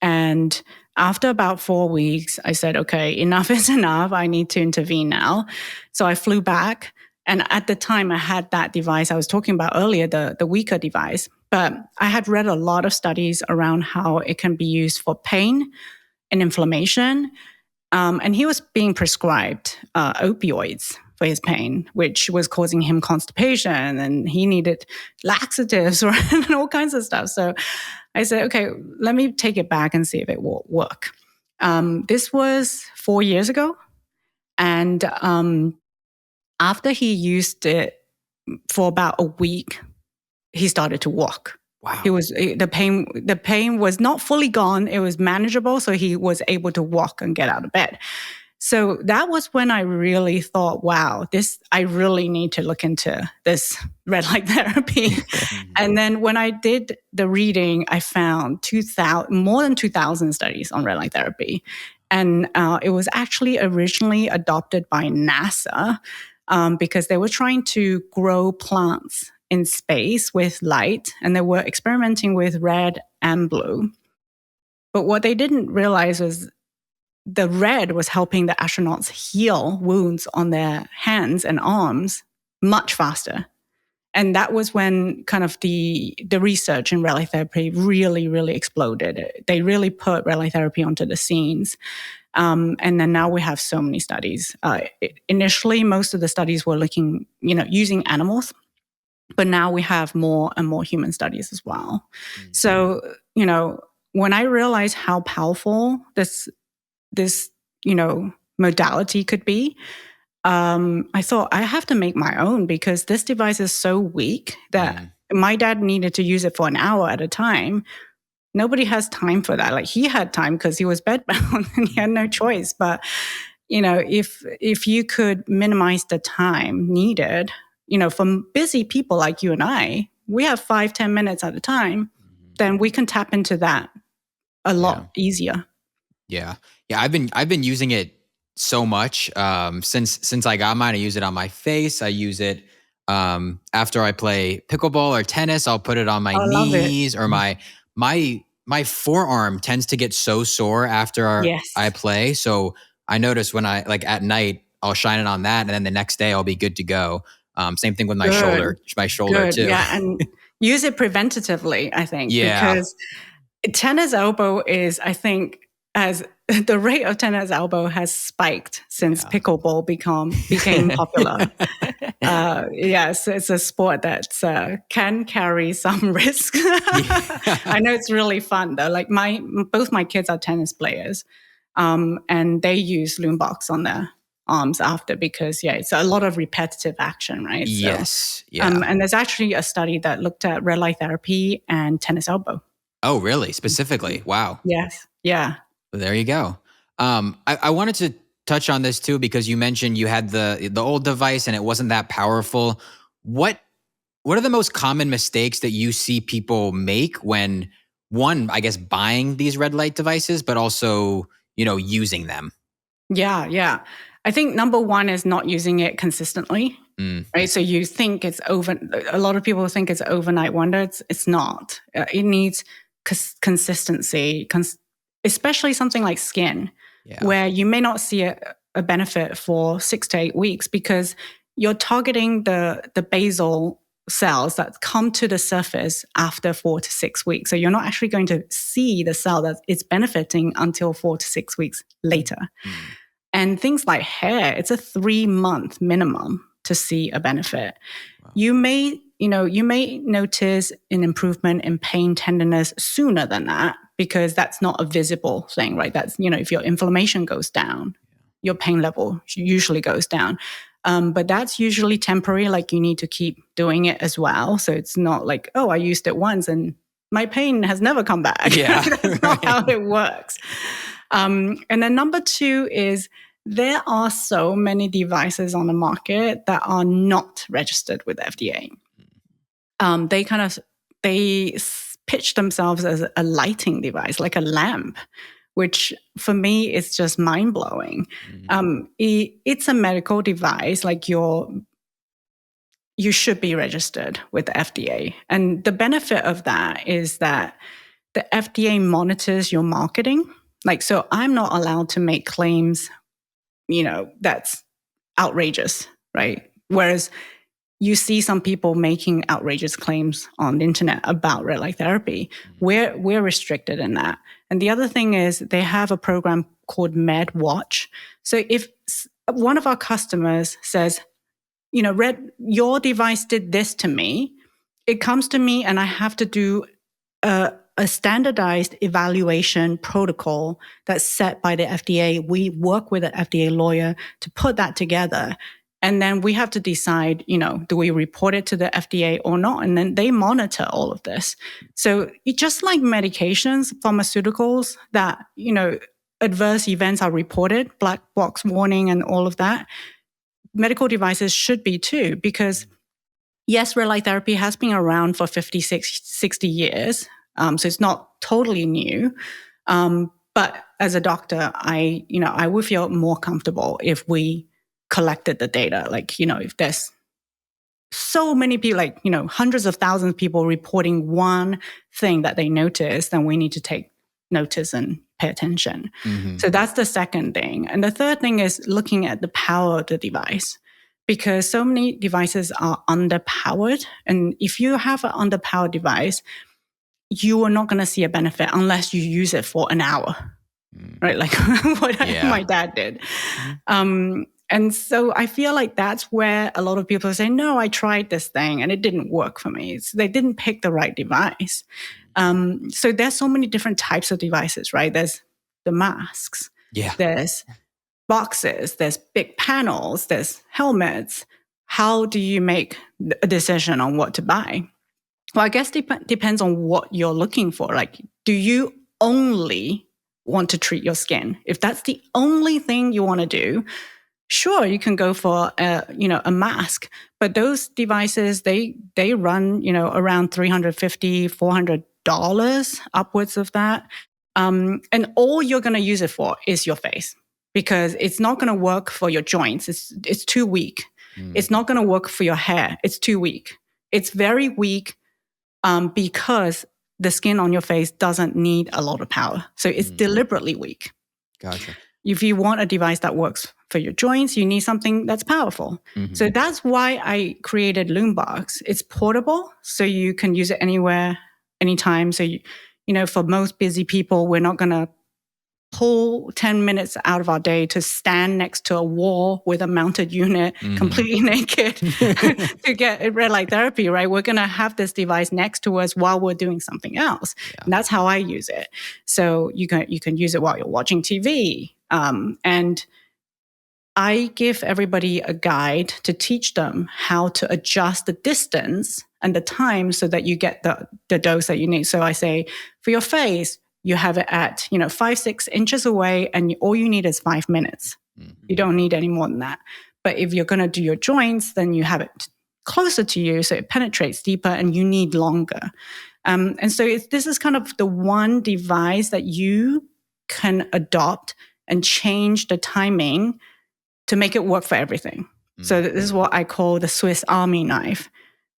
And after about 4 weeks, I said, okay, enough is enough. I need to intervene now. So I flew back. And at the time, I had that device I was talking about earlier, the weaker device. But I had read a lot of studies around how it can be used for pain and inflammation. And he was being prescribed opioids for his pain, which was causing him constipation, and he needed laxatives and all kinds of stuff. So I said, okay, let me take it back and see if it will work. This was 4 years ago. And after he used it for about a week, he started to walk. Wow. The pain was not fully gone. It was manageable. So he was able to walk and get out of bed. So that was when I really thought, wow, I really need to look into this red light therapy. And then when I did the reading, I found more than 2,000 studies on red light therapy. And it was actually originally adopted by NASA because they were trying to grow plants in space with light, and they were experimenting with red and blue. But what they didn't realize was the red was helping the astronauts heal wounds on their hands and arms much faster. And that was when kind of the research in red light therapy really, really exploded. They really put red light therapy onto the scenes. And then now we have so many studies. Initially, most of the studies were looking, using animals, but now we have more and more human studies as well. Mm-hmm. So, when I realized how powerful this modality could be, I thought I have to make my own, because this device is so weak that my dad needed to use it for an hour at a time. Nobody has time for that. Like, he had time because he was bedbound and he had no choice. But, if you could minimize the time needed, from busy people like you and I, we have 5-10 minutes at a time, then we can tap into that a lot easier. Yeah. I've been using it so much since I got mine. I use it on my face. I use it after I play pickleball or tennis. I'll put it on my knees, or my forearm tends to get so sore after I play. So I notice when I at night, I'll shine it on that, and then the next day I'll be good to go. Same thing with my shoulder too. Yeah, and use it preventatively, I think, because tennis elbow is, I think, as the rate of tennis elbow has spiked since pickleball became popular. Yes, it's a sport that can carry some risk. I know it's really fun though. Like both my kids are tennis players, and they use Lumebox on their arms after, because it's a lot of repetitive action, right? Yes. And there's actually a study that looked at red light therapy and tennis elbow. Oh, really? Specifically? Wow. Yes. Yeah. Well, there you go. I wanted to touch on this too, because you mentioned you had the old device and it wasn't that powerful. What are the most common mistakes that you see people make when, one, I guess, buying these red light devices, but also, using them? Yeah. I think number one is not using it consistently, right? So you think a lot of people think it's overnight wonder. It's not. It needs consistency, especially something like skin, where you may not see a benefit for 6 to 8 weeks, because you're targeting the basal cells that come to the surface after 4 to 6 weeks. So you're not actually going to see the cell that it's benefiting until 4 to 6 weeks later. And things like hair, it's a 3-month minimum to see a benefit. Wow. You may notice an improvement in pain, tenderness sooner than that, because that's not a visible thing, right? That's, if your inflammation goes down, your pain level usually goes down. But that's usually temporary, like you need to keep doing it as well. So it's not like, oh, I used it once and my pain has never come back. Yeah. That's not how it works. And then number two is, there are so many devices on the market that are not registered with FDA. They pitch themselves as a lighting device, like a lamp, which for me is just mind-blowing. It's a medical device, like you should be registered with the FDA. And the benefit of that is that the FDA monitors your marketing. So I'm not allowed to make claims, that's outrageous, right? Whereas you see some people making outrageous claims on the internet about red light therapy. We're restricted in that. And the other thing is, they have a program called MedWatch. So if one of our customers says, your device did this to me, it comes to me and I have to do a standardized evaluation protocol that's set by the FDA. We work with an FDA lawyer to put that together. And then we have to decide, do we report it to the FDA or not? And then they monitor all of this. So it's just like medications, pharmaceuticals that, adverse events are reported, black box warning and all of that, medical devices should be too, because yes, red light therapy has been around for 50, 60 years. So it's not totally new. But as a doctor, I would feel more comfortable if we collected the data. Like, if there's so many people, like, hundreds of thousands of people reporting one thing that they noticed, then we need to take notice and pay attention. Mm-hmm. So that's the second thing. And the third thing is looking at the power of the device, because so many devices are underpowered. And if you have an underpowered device, you are not going to see a benefit unless you use it for an hour, right? Like what my dad did. And so I feel like that's where a lot of people say, no, I tried this thing and it didn't work for me. So they didn't pick the right device. So there's so many different types of devices, right? There's the masks. Yeah. There's boxes. There's big panels. There's helmets. How do you make a decision on what to buy? Well, I guess depends on what you're looking for. Like, do you only want to treat your skin? If that's the only thing you want to do, sure, you can go for a mask. But those devices, they run around $350, $400, upwards of that. And all you're going to use it for is your face, because it's not going to work for your joints. It's too weak. It's not going to work for your hair. It's too weak. It's very weak. Because the skin on your face doesn't need a lot of power. So it's deliberately weak. Gotcha. If you want a device that works for your joints, you need something that's powerful. Mm-hmm. So that's why I created Lumebox. It's portable, so you can use it anywhere, anytime. So, for most busy people, we're not going to pull 10 minutes out of our day to stand next to a wall with a mounted unit, completely naked to get red light therapy, right? We're going to have this device next to us while we're doing something else. Yeah. And that's how I use it. So you can use it while you're watching TV. And I give everybody a guide to teach them how to adjust the distance and the time so that you get the dose that you need. So I say, for your face, you have it at, 5-6 inches away, and all you need is 5 minutes. Mm-hmm. You don't need any more than that. But if you're going to do your joints, then you have it closer to you, so it penetrates deeper, and you need longer. And so this is kind of the one device that you can adopt and change the timing to make it work for everything. Mm-hmm. So this is what I call the Swiss Army knife,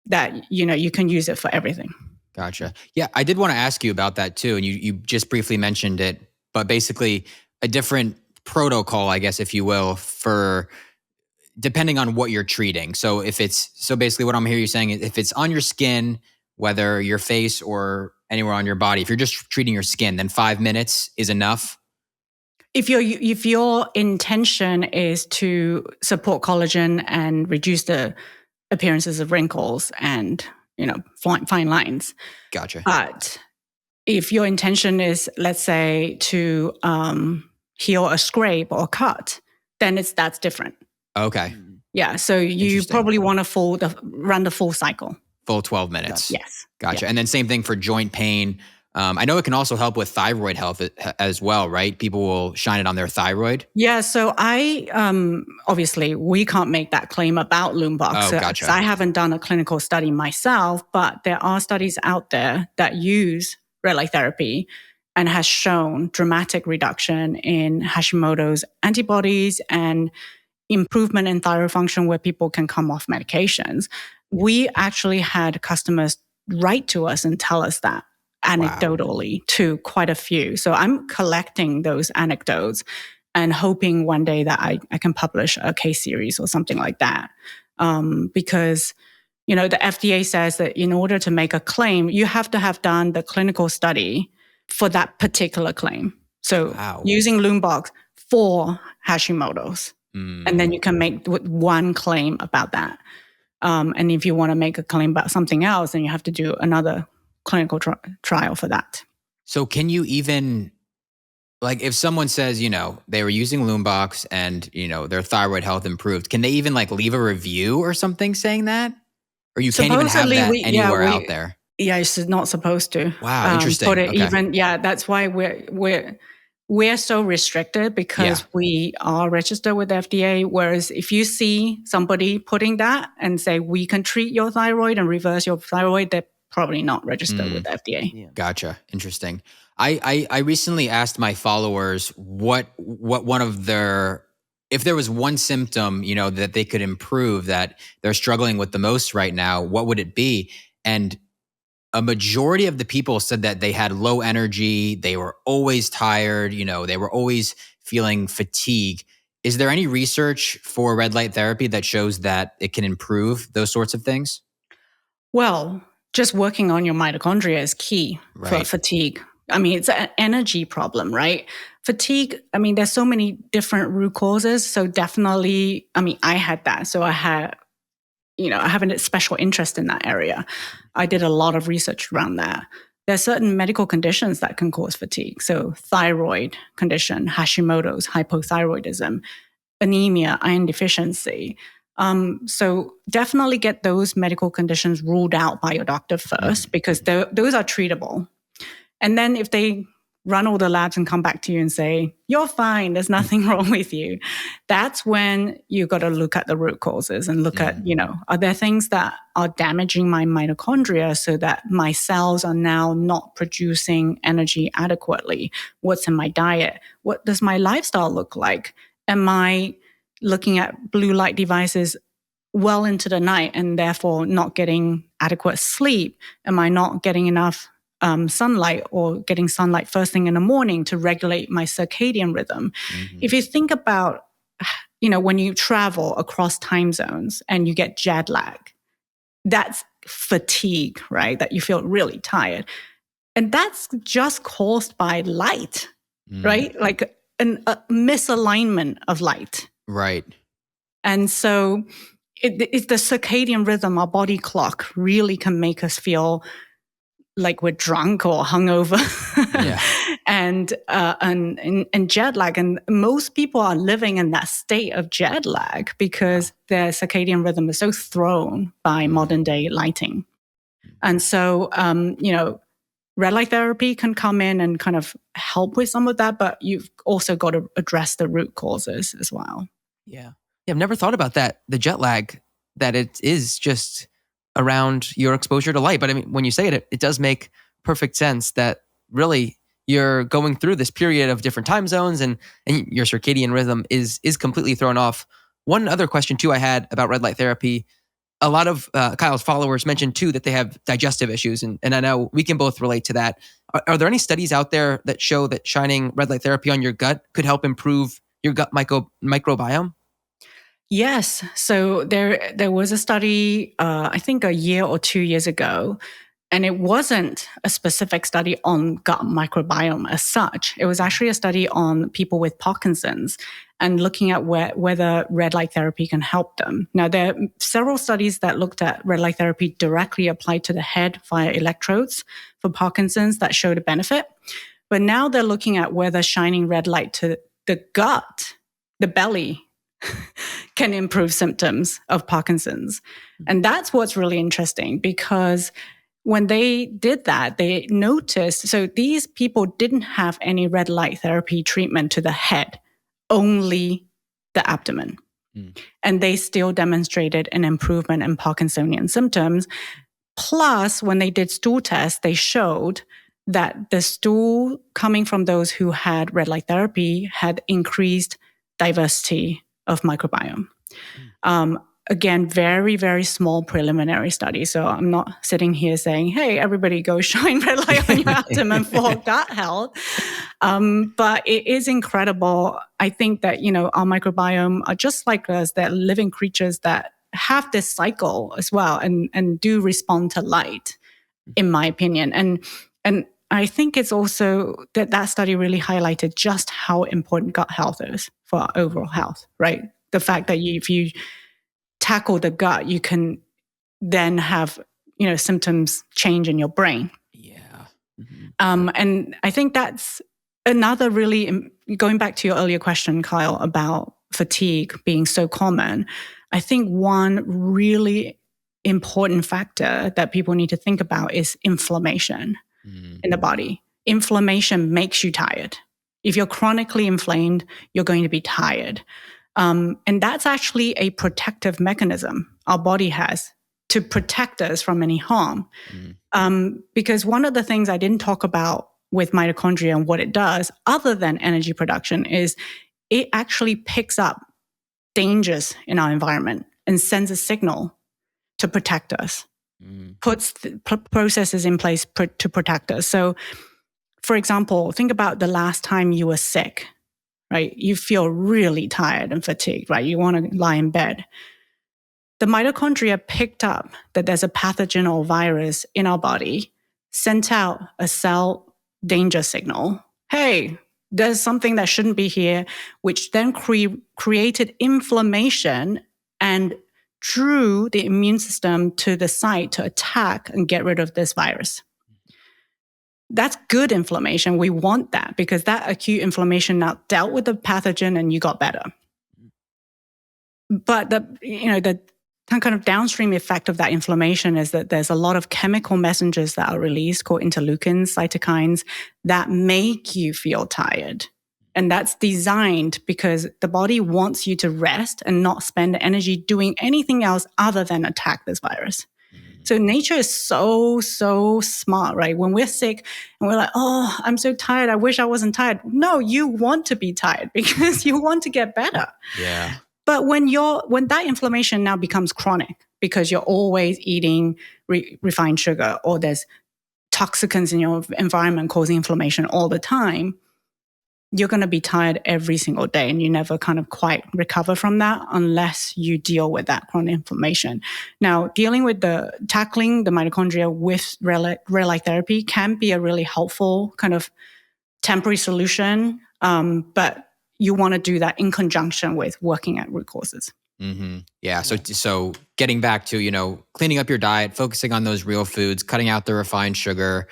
that, you can use it for everything. Gotcha. Yeah, I did want to ask you about that too. And you just briefly mentioned it, but basically a different protocol, I guess, if you will, for depending on what you're treating. So basically what I'm hearing you saying is, if it's on your skin, whether your face or anywhere on your body, if you're just treating your skin, then 5 minutes is enough. If your intention is to support collagen and reduce the appearances of wrinkles and fine lines. Gotcha. But if your intention is, let's say, to heal a scrape or cut, then that's different. Okay. Yeah. So you probably want to run the full cycle. Full 12 minutes. Yes. Gotcha. Yeah. And then same thing for joint pain. I know it can also help with thyroid health as well, right? People will shine it on their thyroid. Yeah. So I, obviously we can't make that claim about Lumebox. Oh, gotcha. I haven't done a clinical study myself, but there are studies out there that use red light therapy and has shown dramatic reduction in Hashimoto's antibodies and improvement in thyroid function where people can come off medications. We actually had customers write to us and tell us that anecdotally to quite a few. So I'm collecting those anecdotes and hoping one day that I can publish a case series or something like that. Because, the FDA says that in order to make a claim, you have to have done the clinical study for that particular claim. So using Lumebox for Hashimoto's, and then you can make one claim about that. And if you want to make a claim about something else, then you have to do another clinical trial for that. So can you even, like, if someone says, they were using Lumebox and, their thyroid health improved, can they even leave a review or something saying that? Or you can't even have that anywhere out there? Yeah, it's not supposed to. Wow, interesting. Put it even, that's why we're so restricted because we are registered with the FDA. Whereas if you see somebody putting that and say, we can treat your thyroid and reverse your thyroid, they're probably not registered with the FDA. Yeah. Gotcha. Interesting. I recently asked my followers what one of their, if there was one symptom, that they could improve that they're struggling with the most right now, what would it be? And a majority of the people said that they had low energy, they were always tired, they were always feeling fatigue. Is there any research for red light therapy that shows that it can improve those sorts of things? Well, just working on your mitochondria is key for fatigue. I mean, it's an energy problem, right? Fatigue, I mean, there's so many different root causes. So definitely, I mean, I had that. So I have a special interest in that area. I did a lot of research around that. There are certain medical conditions that can cause fatigue. So thyroid condition, Hashimoto's, hypothyroidism, anemia, iron deficiency. So definitely get those medical conditions ruled out by your doctor first, because those are treatable. And then if they run all the labs and come back to you and say, you're fine, there's nothing wrong with you, that's when you got to look at the root causes and look at, are there things that are damaging my mitochondria so that my cells are now not producing energy adequately? What's in my diet? What does my lifestyle look like? Am I looking at blue light devices well into the night and therefore not getting adequate sleep? Am I not getting enough sunlight or getting sunlight first thing in the morning to regulate my circadian rhythm? If you think about, when you travel across time zones and you get jet lag, that's fatigue, right? That you feel really tired. And that's just caused by light, right? Like a misalignment of light. Right. And so it's the circadian rhythm, our body clock really can make us feel like we're drunk or hungover. and jet lag. And most people are living in that state of jet lag because their circadian rhythm is so thrown by modern day lighting. And so, red light therapy can come in and kind of help with some of that, but you've also got to address the root causes as well. Yeah. I've never thought about that, the jet lag, that it is just around your exposure to light. But I mean, when you say it, it does make perfect sense that really you're going through this period of different time zones and your circadian rhythm is completely thrown off. One other question too I had about red light therapy, a lot of Kyle's followers mentioned too that they have digestive issues. And I know we can both relate to that. Are there any studies out there that show that shining red light therapy on your gut could help improve your gut microbiome? Yes. So there was a study, I think a year or 2 years ago, and it wasn't a specific study on gut microbiome as such. It was actually a study on people with Parkinson's and looking at whether red light therapy can help them. Now, there are several studies that looked at red light therapy directly applied to the head via electrodes for Parkinson's that showed a benefit. But now they're looking at whether shining red light to the gut, the belly, can improve symptoms of Parkinson's. And that's what's really interesting, because when they did that, they noticed, so these people didn't have any red light therapy treatment to the head, only the abdomen. And they still demonstrated an improvement in Parkinsonian symptoms. Plus, when they did stool tests, they showed that the stool coming from those who had red light therapy had increased diversity of microbiome. Again, very, very small preliminary study. So I'm not sitting here saying, hey, everybody go shine red light on your abdomen for gut health. But it is incredible. I think that, our microbiome are just like us. They're living creatures that have this cycle as well and do respond to light, in my opinion. And I think it's also that study really highlighted just how important gut health is for our overall health, right? The fact that if you tackle the gut, you can then have, symptoms change in your brain. Yeah. And I think that's another really, going back to your earlier question, Kyle, about fatigue being so common, I think one really important factor that people need to think about is inflammation in the body. Inflammation makes you tired. If you're chronically inflamed, you're going to be tired. And that's actually a protective mechanism our body has to protect us from any harm. Because one of the things I didn't talk about with mitochondria and what it does, other than energy production, is it actually picks up dangers in our environment and sends a signal to protect us, puts processes in place to protect us. So, for example, think about the last time you were sick, right? You feel really tired and fatigued, right? You want to lie in bed. The mitochondria picked up that there's a pathogen or virus in our body, sent out a cell danger signal. Hey, there's something that shouldn't be here, which then created inflammation and drew the immune system to the site to attack and get rid of this virus. That's good inflammation. We want that because that acute inflammation now dealt with the pathogen and you got better. But the kind of downstream effect of that inflammation is that there's a lot of chemical messengers that are released called interleukins, cytokines, that make you feel tired. And that's designed because the body wants you to rest and not spend energy doing anything else other than attack this virus. So nature is so smart, right? When we're sick and we're like, oh, I'm so tired. I wish I wasn't tired. No, you want to be tired because you want to get better. Yeah. But when that inflammation now becomes chronic because you're always eating refined sugar or there's toxins in your environment causing inflammation all the time, you're going to be tired every single day and you never kind of quite recover from that unless you deal with that chronic inflammation. Now, tackling the mitochondria with red-light therapy can be a really helpful kind of temporary solution, but you want to do that in conjunction with working at root causes. Mm-hmm. Yeah. So getting back to, cleaning up your diet, focusing on those real foods, cutting out the refined sugar,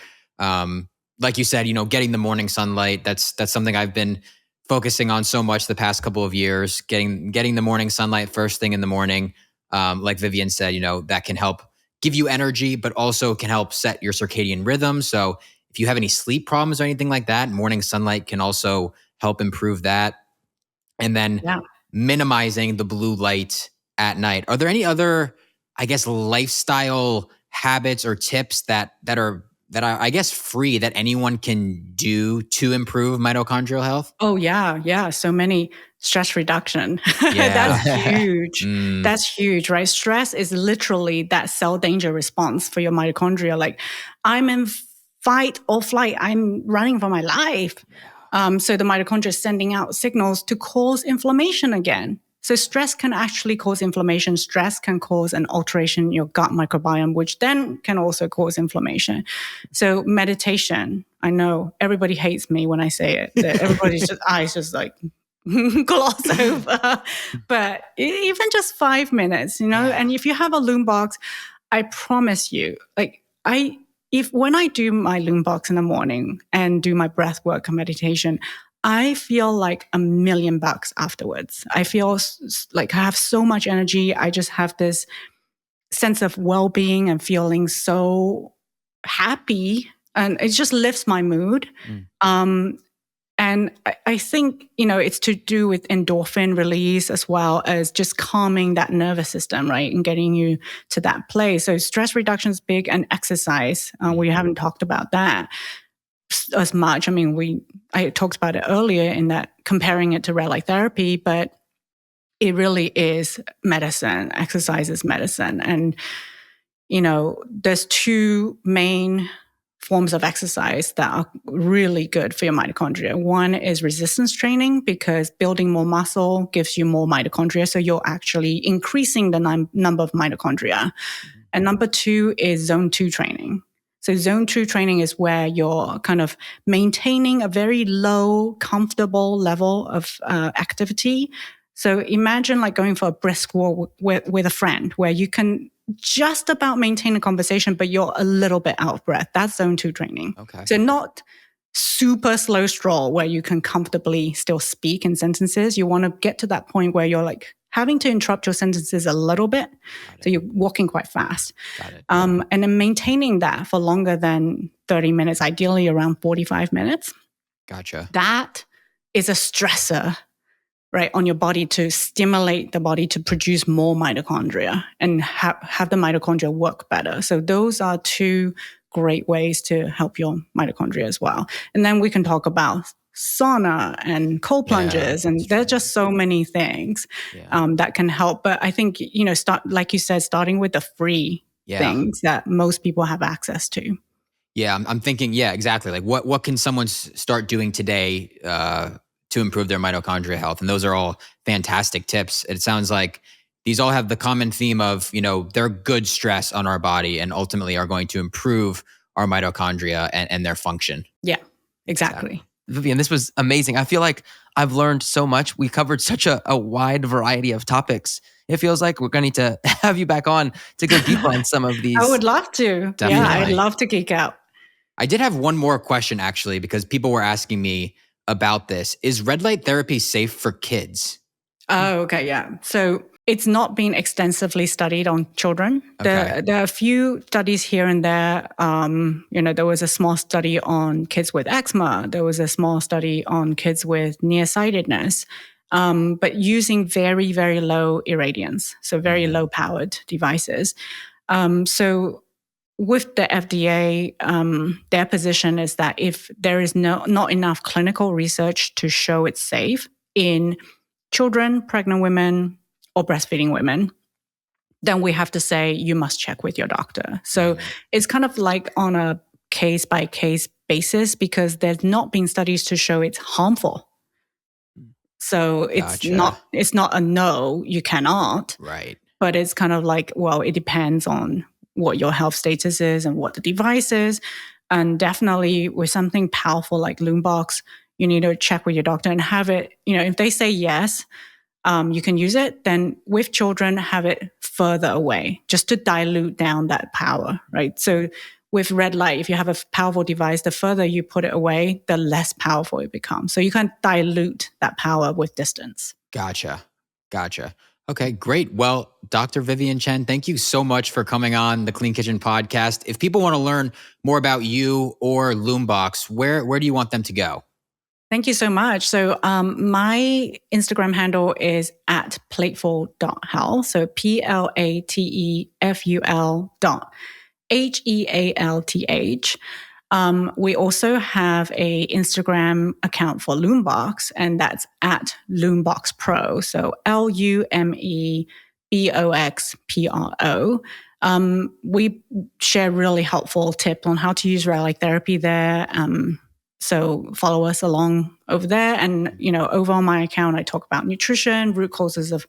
like you said, getting the morning sunlight, that's something I've been focusing on so much the past couple of years, getting the morning sunlight first thing in the morning. Like Vivian said, that can help give you energy, but also can help set your circadian rhythm. So if you have any sleep problems or anything like that, morning sunlight can also help improve that. And then minimizing the blue light at night. Are there any other, I guess, lifestyle habits or tips that are, I guess, free that anyone can do to improve mitochondrial health? Oh, yeah. So many. Stress reduction. Yeah. That's huge. That's huge, right? Stress is literally that cell danger response for your mitochondria. Like, I'm in fight or flight. I'm running for my life. So the mitochondria is sending out signals to cause inflammation again. So stress can actually cause inflammation. Stress can cause an alteration in your gut microbiome, which then can also cause inflammation. So meditation, I know everybody hates me when I say it. Everybody's eyes just like gloss over. But even just 5 minutes, and if you have a Lumebox, I promise you, when I do my Lumebox in the morning and do my breath work and meditation, I feel like $1 million afterwards. I feel like I have so much energy. I just have this sense of well-being and feeling so happy, and it just lifts my mood. And I think, it's to do with endorphin release as well as just calming that nervous system, right? And getting you to that place. So stress reduction is big, and exercise. We haven't talked about that as much. I mean, I talked about it earlier in that comparing it to red light therapy, but it really is medicine. Exercise is medicine. And, there's two main forms of exercise that are really good for your mitochondria. One is resistance training, because building more muscle gives you more mitochondria. So you're actually increasing the number of mitochondria. And number two is zone 2 training. So zone 2 training is where you're kind of maintaining a very low, comfortable level of activity. So imagine like going for a brisk walk with a friend where you can just about maintain a conversation, but you're a little bit out of breath. That's zone 2 training. Okay. So not super slow stroll where you can comfortably still speak in sentences. You want to get to that point where you're like having to interrupt your sentences a little bit. So you're walking quite fast. Got it. And then maintaining that for longer than 30 minutes, ideally around 45 minutes. Gotcha. That is a stressor, right, on your body to stimulate the body to produce more mitochondria and have the mitochondria work better. So those are two great ways to help your mitochondria as well. And then we can talk about sauna and cold plunges, and there are just so many things that can help. But I think, like you said, starting with the free things that most people have access to. Yeah, I'm thinking, exactly. Like what can someone start doing today to improve their mitochondria health? And those are all fantastic tips. It sounds like these all have the common theme of, they're good stress on our body and ultimately are going to improve our mitochondria and their function. Yeah, exactly. Vivian, this was amazing. I feel like I've learned so much. We covered such a wide variety of topics. It feels like we're going to need to have you back on to go deeper on some of these. I would love to. Definitely. Yeah, I'd love to geek out. I did have one more question, actually, because people were asking me about this. Is red light therapy safe for kids? Oh, okay, yeah. So it's not been extensively studied on children. Okay. There are a few studies here and there. There was a small study on kids with eczema. There was a small study on kids with nearsightedness, but using very, very low irradiance, so very low-powered devices. So with the FDA, their position is that if there is not enough clinical research to show it's safe in children, pregnant women, or breastfeeding women, then we have to say you must check with your doctor. So it's kind of like on a case-by-case basis because there's not been studies to show it's harmful. So it's not a no, you cannot. Right. But it's kind of like, well, it depends on what your health status is and what the device is. And definitely with something powerful like Lumebox, you need to check with your doctor and have it, if they say yes, you can use it, then with children, have it further away just to dilute down that power, right? So with red light, if you have a powerful device, the further you put it away, the less powerful it becomes. So you can dilute that power with distance. Gotcha. Okay, great. Well, Dr. Vivian Chen, thank you so much for coming on the Clean Kitchen podcast. If people want to learn more about you or Loombox, where do you want them to go? Thank you so much. So my Instagram handle is at plateful.health. So plateful.health. We also have a Instagram account for Loombox, and that's at Loombox Pro. So LUMEBOXPRO. We share really helpful tips on how to use red light therapy there. So follow us along over there. And, over on my account, I talk about nutrition, root causes of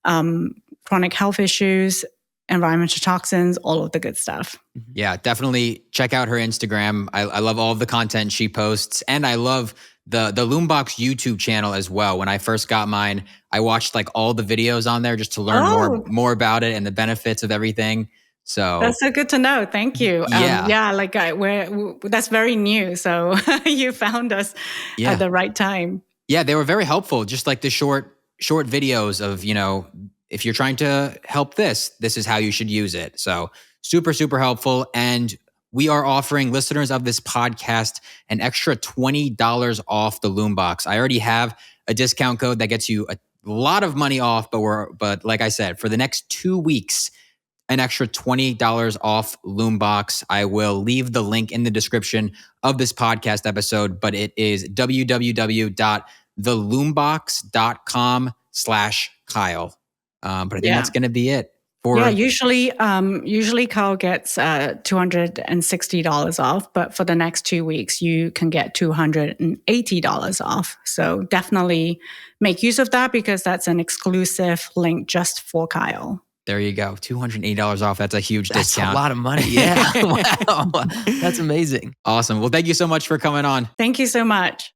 chronic health issues, environmental toxins, all of the good stuff. Yeah, definitely check out her Instagram. I love all of the content she posts. And I love the Loombox YouTube channel as well. When I first got mine, I watched like all the videos on there just to learn more about it and the benefits of everything. So that's so good to know. Thank you. That's very new. So you found us at the right time. Yeah, they were very helpful. Just like the short videos of, if you're trying to help this is how you should use it. So super, super helpful. And we are offering listeners of this podcast an extra $20 off the Loombox. I already have a discount code that gets you a lot of money off, but like I said, for the next 2 weeks, an extra $20 off Loombox. I will leave the link in the description of this podcast episode, but it is www.theloombox.com/Kyle. But I think that's going to be it. Usually Kyle gets $260 off, but for the next 2 weeks, you can get $280 off. So definitely make use of that because that's an exclusive link just for Kyle. There you go. $280 off. That's a huge discount. That's a lot of money. Yeah. Wow. That's amazing. Awesome. Well, thank you so much for coming on. Thank you so much.